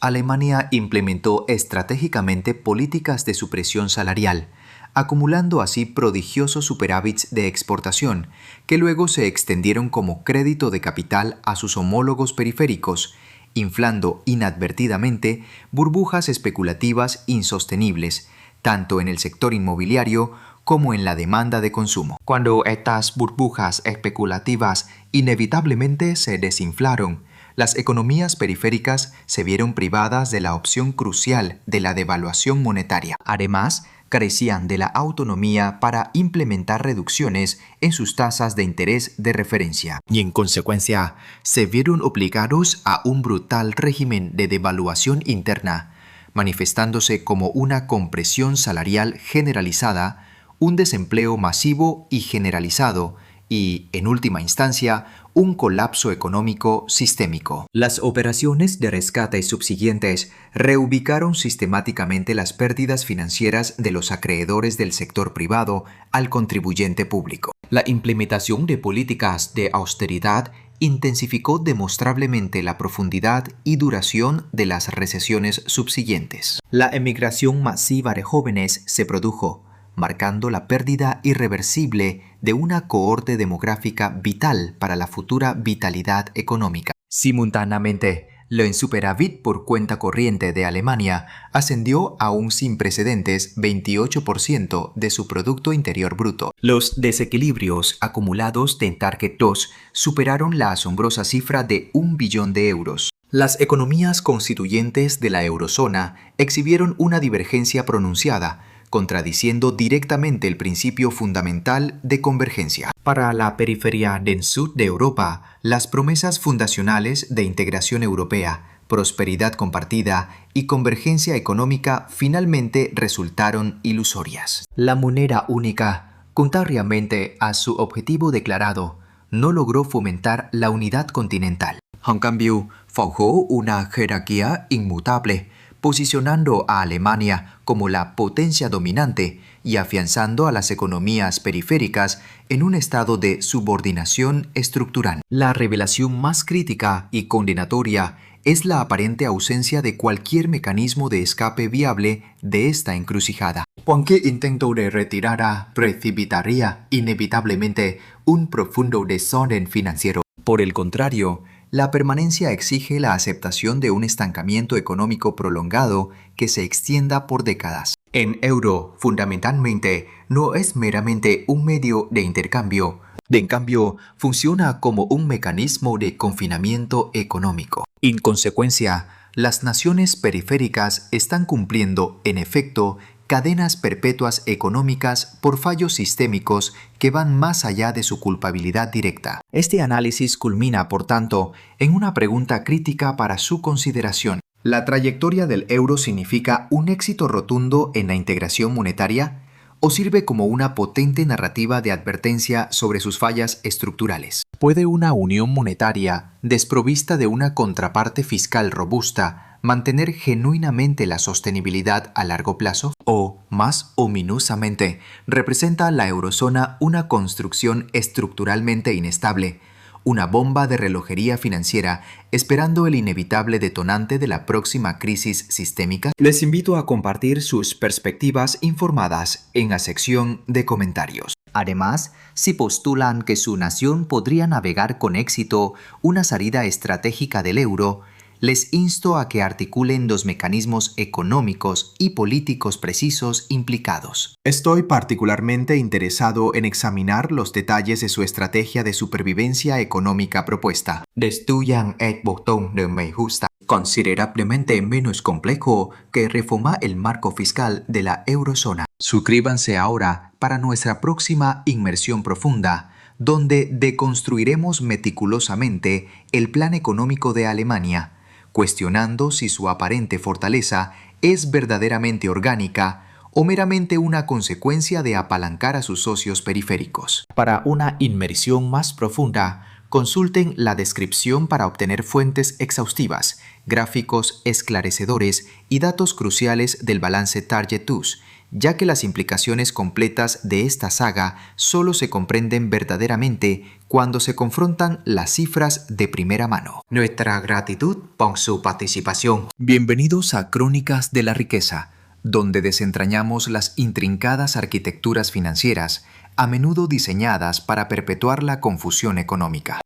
Alemania implementó estratégicamente políticas de supresión salarial, acumulando así prodigiosos superávits de exportación, que luego se extendieron como crédito de capital a sus homólogos periféricos, inflando inadvertidamente burbujas especulativas insostenibles, tanto en el sector inmobiliario como en la demanda de consumo. Cuando estas burbujas especulativas inevitablemente se desinflaron, las economías periféricas se vieron privadas de la opción crucial de la devaluación monetaria. Además, carecían de la autonomía para implementar reducciones en sus tasas de interés de referencia y en consecuencia se vieron obligados a un brutal régimen de devaluación interna, manifestándose como una compresión salarial generalizada, un desempleo masivo y generalizado y, en última instancia, un colapso económico sistémico. Las operaciones de rescate subsiguientes reubicaron sistemáticamente las pérdidas financieras de los acreedores del sector privado al contribuyente público. La implementación de políticas de austeridad intensificó demostrablemente la profundidad y duración de las recesiones subsiguientes. La emigración masiva de jóvenes se produjo, marcando la pérdida irreversible de una cohorte demográfica vital para la futura vitalidad económica. Simultáneamente, el superávit por cuenta corriente de Alemania ascendió a un sin precedentes 28% de su Producto Interior Bruto. Los desequilibrios acumulados de Target 2 superaron la asombrosa cifra de 1 billón de euros. Las economías constituyentes de la eurozona exhibieron una divergencia pronunciada, contradiciendo directamente el principio fundamental de convergencia. Para la periferia del sur de Europa, las promesas fundacionales de integración europea, prosperidad compartida y convergencia económica finalmente resultaron ilusorias. La moneda única, contrariamente a su objetivo declarado, no logró fomentar la unidad continental. En cambio, forjó una jerarquía inmutable, posicionando a Alemania como la potencia dominante y afianzando a las economías periféricas en un estado de subordinación estructural. La revelación más crítica y condenatoria es la aparente ausencia de cualquier mecanismo de escape viable de esta encrucijada. Cualquier intento de retirada precipitaría inevitablemente un profundo desorden financiero. Por el contrario, la permanencia exige la aceptación de un estancamiento económico prolongado que se extienda por décadas. En euro, fundamentalmente, no es meramente un medio de intercambio. En cambio, funciona como un mecanismo de confinamiento económico. En consecuencia, las naciones periféricas están cumpliendo, en efecto, cadenas perpetuas económicas por fallos sistémicos que van más allá de su culpabilidad directa. Este análisis culmina, por tanto, en una pregunta crítica para su consideración. ¿La trayectoria del euro significa un éxito rotundo en la integración monetaria o sirve como una potente narrativa de advertencia sobre sus fallas estructurales? ¿Puede una unión monetaria, desprovista de una contraparte fiscal robusta, mantener genuinamente la sostenibilidad a largo plazo? ¿O, más ominosamente, representa la eurozona una construcción estructuralmente inestable, una bomba de relojería financiera esperando el inevitable detonante de la próxima crisis sistémica? Les invito a compartir sus perspectivas informadas en la sección de comentarios. Además, si postulan que su nación podría navegar con éxito una salida estratégica del euro, les insto a que articulen los mecanismos económicos y políticos precisos implicados. Estoy particularmente interesado en examinar los detalles de su estrategia de supervivencia económica propuesta. Destruyan el botón de me gusta, considerablemente menos complejo que reformar el marco fiscal de la eurozona. Suscríbanse ahora para nuestra próxima inmersión profunda, donde deconstruiremos meticulosamente el plan económico de Alemania, cuestionando si su aparente fortaleza es verdaderamente orgánica o meramente una consecuencia de apalancar a sus socios periféricos. Para una inmersión más profunda, consulten la descripción para obtener fuentes exhaustivas, gráficos esclarecedores y datos cruciales del balance Target 2, ya que las implicaciones completas de esta saga solo se comprenden verdaderamente cuando se confrontan las cifras de primera mano. Nuestra gratitud por su participación. Bienvenidos a Crónicas de la Riqueza, donde desentrañamos las intrincadas arquitecturas financieras, a menudo diseñadas para perpetuar la confusión económica.